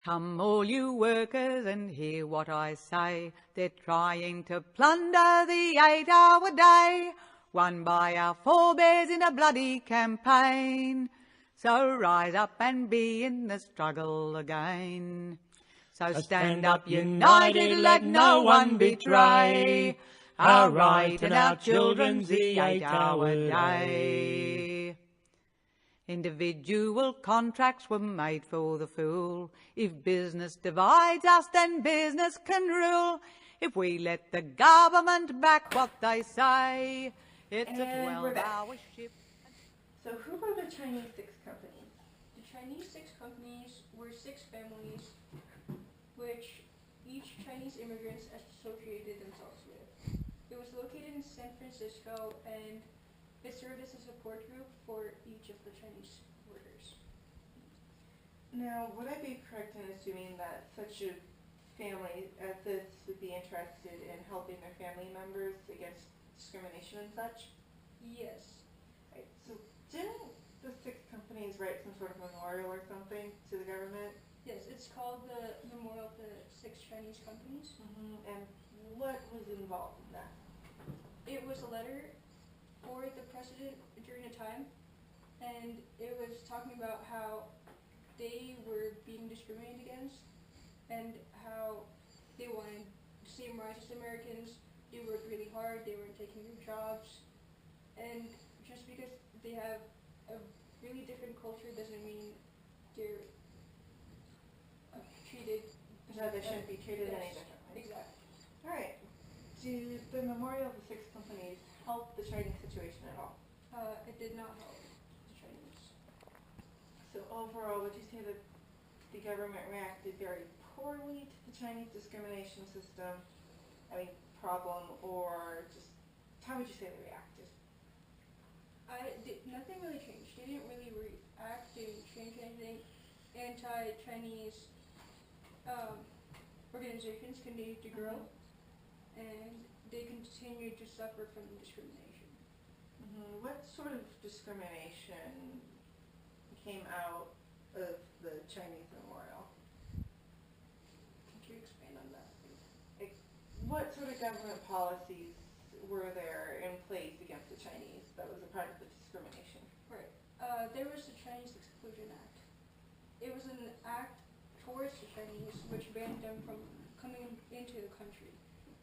Come all you workers and hear what I say. They're trying to plunder the 8-hour day, won by our forebears in a bloody campaign. So rise up and be in the struggle again. So stand up united, let no one betray our right and our children's the 8-hour day. Individual contracts were made for the fool. If business divides us, then business can rule. If we let the government back what they say, it's a 12-hour shift. So who were the Chinese 6 companies? The Chinese 6 companies were 6 families which each Chinese immigrants associated themselves with. It was located in San Francisco and it served as a support group for each of the Chinese workers. Now, would I be correct in assuming that such a family as this would be interested in helping their family members against discrimination and such? Yes. Right. So didn't the 6 companies write some sort of memorial or something to the government? Yes, it's called the Memorial of the 6 Chinese Companies. And what was involved in that? It was a letter for the president during a time, and it was talking about how they were being discriminated against and how they wanted the same rights as Americans. They worked really hard, they weren't taking their jobs, and just because they have a really different culture doesn't mean they're treated. No, they shouldn't be treated any differently. Exactly. Alright. Do the Memorial of the 6 companies help the Chinese situation at all? It did not help the Chinese. So overall, would you say that the government reacted very poorly to the Chinese discrimination system, problem, or just, how would you say they reacted? Nothing really changed. They didn't really react, they didn't change anything. Anti-Chinese organizations continued to grow, and they continued to suffer from discrimination. What sort of discrimination came out of the Chinese Memorial? Could you expand on that? What sort of government policies were there in place against the Chinese that was a part of the discrimination? Right. There was the Chinese Exclusion Act. It was an act towards the Chinese which banned them from coming into the country.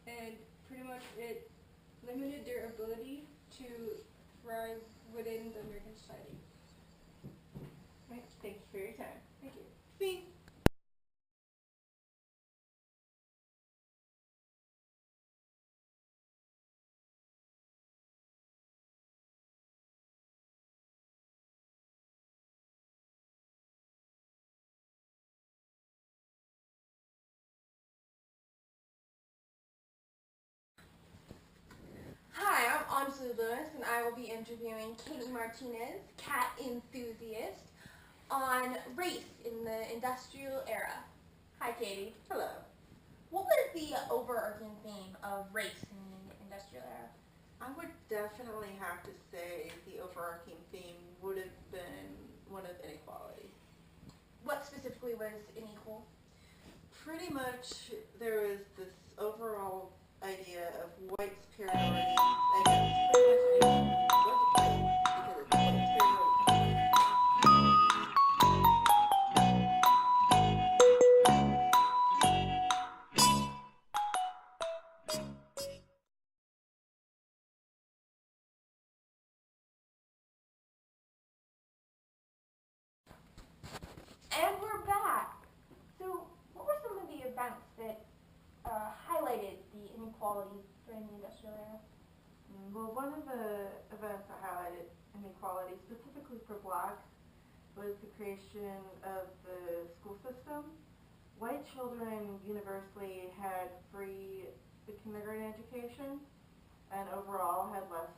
And pretty much it limited their ability to thrive within the American society. Right. Thank you for your time. Thank you. See? Hi, I'm Ansu Lewis, and I will be interviewing Katie Martinez, cat enthusiast, on race in the industrial era. Hi, Katie. Hello. What was the overarching theme of race in the industrial era? I would definitely have to say the overarching theme would have been one of inequality. What specifically was unequal? Pretty much there was this overall idea of white superiority against pretty much anyone who wasn't white, because it's white superiority. And we're back. So, what were some of the events that highlighted the inequality during the industrial era? Well, one of the events that highlighted inequality, specifically for blacks, was the creation of the school system. White children universally had free kindergarten education and overall had less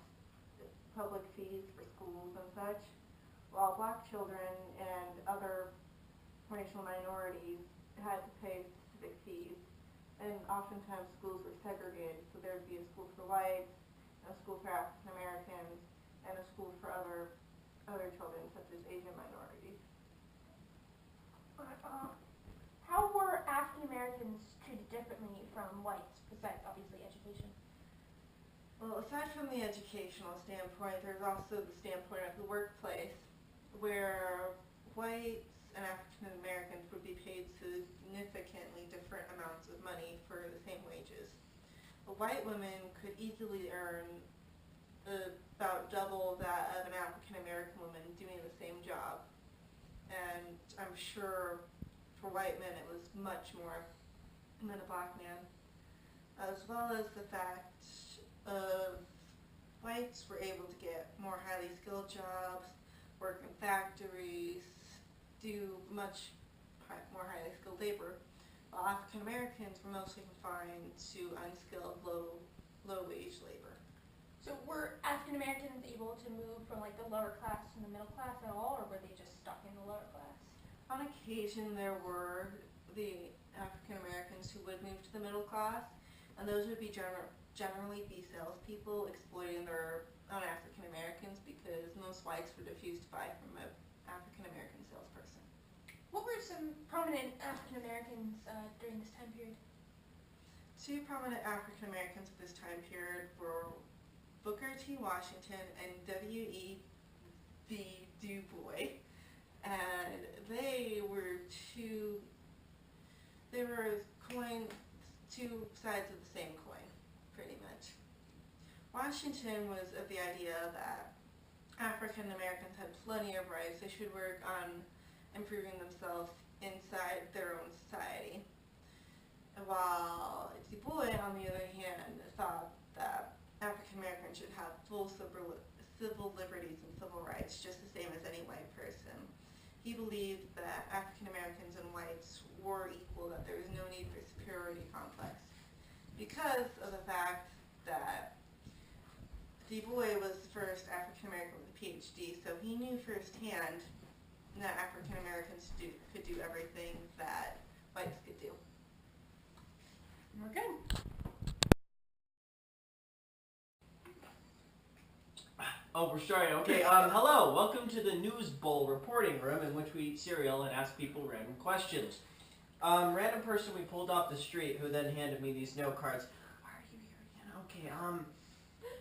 public fees for schools and such, while black children and other racial minorities had to pay specific fees. And oftentimes schools were segregated, so there would be a school for whites, a school for African Americans, and a school for other children, such as Asian minorities. How whites, besides obviously education? Well, aside from the educational standpoint, there's also the standpoint of the workplace, where whites and African Americans would be paid significantly different amounts of money for the same wages. A white woman could easily earn about double that of an African American woman doing the same job. And I'm sure for white men it was much more than a black man. As well as the fact of whites were able to get more highly skilled jobs, work in factories, do much more highly skilled labor, while African Americans were mostly confined to unskilled, low wage labor. So were African Americans able to move from like the lower class to the middle class at all, or were they just stuck in the lower class? On occasion there were the African Americans who would move to the middle class, and those would be generally be salespeople exploiting their own African Americans, because most whites would refuse to buy from an African American salesperson. What were some prominent African Americans during this time period? Two prominent African Americans at this time period were Booker T. Washington and W.E.B. Du Bois, and they were two sides of the same coin, pretty much. Washington was of the idea that African Americans had plenty of rights. They should work on improving themselves inside their own society. While Du Bois, on the other hand, thought that African Americans should have full civil liberties and civil rights, just the same as any white person. He believed that African Americans and whites were equal, that there was no need for superiority complex, because of the fact that Du Bois was the first African American with a PhD, so he knew firsthand that African Americans could do everything that whites could do. We're good. Oh, we're starting. Okay, hello. Welcome to the News Bowl reporting room, in which we eat cereal and ask people random questions. Random person we pulled off the street who then handed me these note cards. Why are you here again? Okay,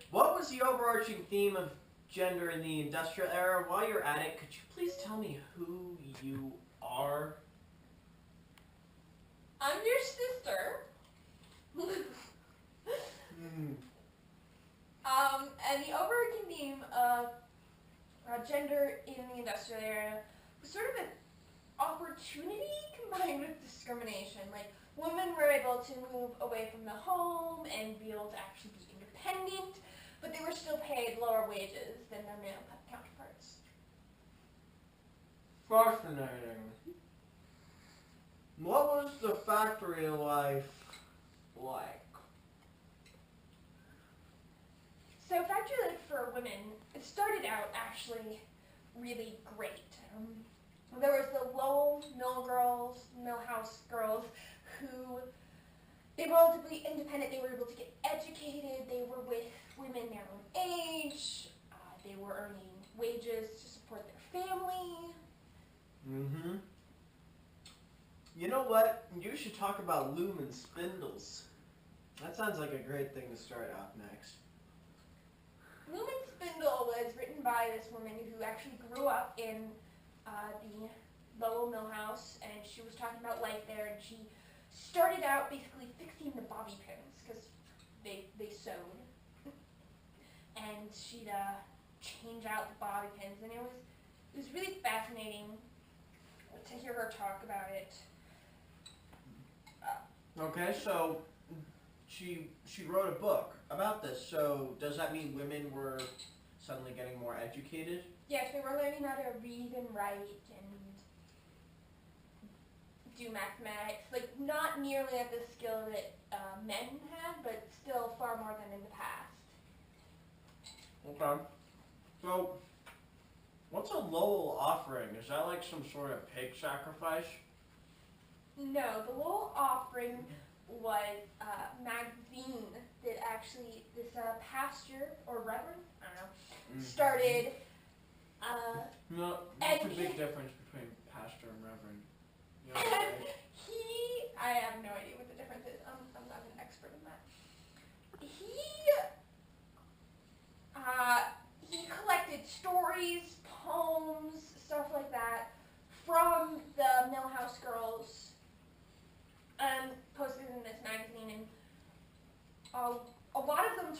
what was the overarching theme of gender in the industrial era? While you're at it, could you please tell me who you are? I'm your sister. And the overarching theme of gender in the industrial era was sort of an opportunity combined with discrimination. Like, women were able to move away from the home and be able to actually be independent, but they were still paid lower wages than their male counterparts. Fascinating. What was the factory life like? So factory life for women, it started out actually really great. There was the Lowell mill house girls, who they were relatively independent. They were able to get educated. They were with women their own age. They were earning wages to support their family. Mm-hmm. You know what? You should talk about loom and spindles. That sounds like a great thing to start off next. Loom and Spindle was written by this woman who actually grew up in the Lowell Mill House, and she was talking about life there, and she started out basically fixing the bobby pins, because they sewed, and she'd change out the bobby pins, and it was really fascinating to hear her talk about it. Okay, so she wrote a book about this, so does that mean women were suddenly getting more educated? Yes, they were learning how to read and write and do mathematics, like not nearly at the skill that men had, but still far more than in the past. Okay. So, what's a Lowell offering? Is that like some sort of pig sacrifice? No, the Lowell offering was a magazine that actually this pastor or reverend, I don't know, started. No, what's the big difference between pastor and reverend? You know, right? I have no idea what the difference is. I'm not an expert.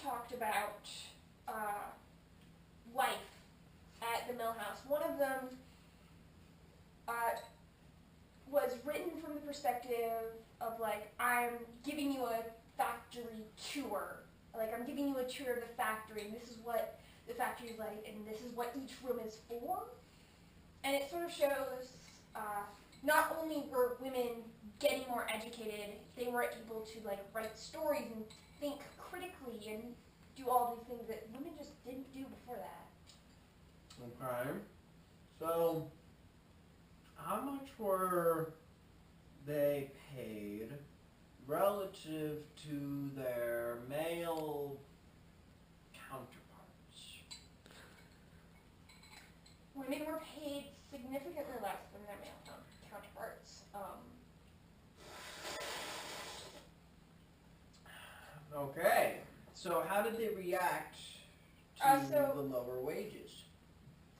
talked about life at the Mill House. One of them was written from the perspective of, like, I'm giving you a factory tour. Like, I'm giving you a tour of the factory, and this is what the factory is like, and this is what each room is for. And it sort of shows not only were women getting more educated, they were able to, like, write stories and think critically and do all these things that women just didn't do before that. Okay. So, how much were they paid relative to their male counterparts? Women were paid significantly less than their male counterparts. Okay. So how did they react to the lower wages?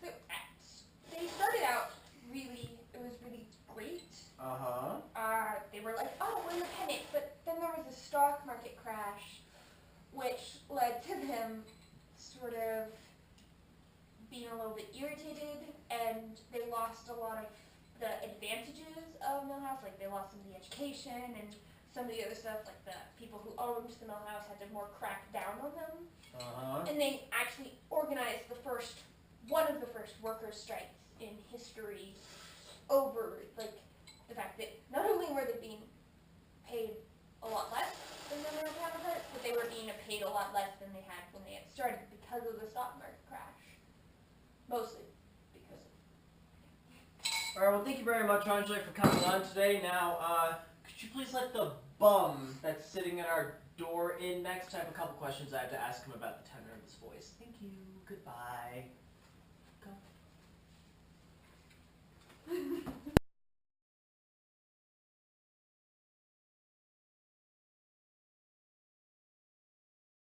So they started out it was really great. They were like, oh, we're independent, but then there was a stock market crash, which led to them sort of being a little bit irritated, and they lost a lot of the advantages of Mill House. Like, they lost some of the education and some of the other stuff, like the people who owned the Mill House had to more crack down on them. And they actually organized one of the first workers' strikes in history over, like, the fact that not only were they being paid a lot less than their male counterparts, but they were being paid a lot less than they had when they had started because of the stock market crash. Mostly because of. Alright, well, thank you very much, Anjali, for coming on today. Now, could you please let the bum that's sitting at our door in next? I have a couple questions I have to ask him about the tenor of his voice. Thank you. Goodbye.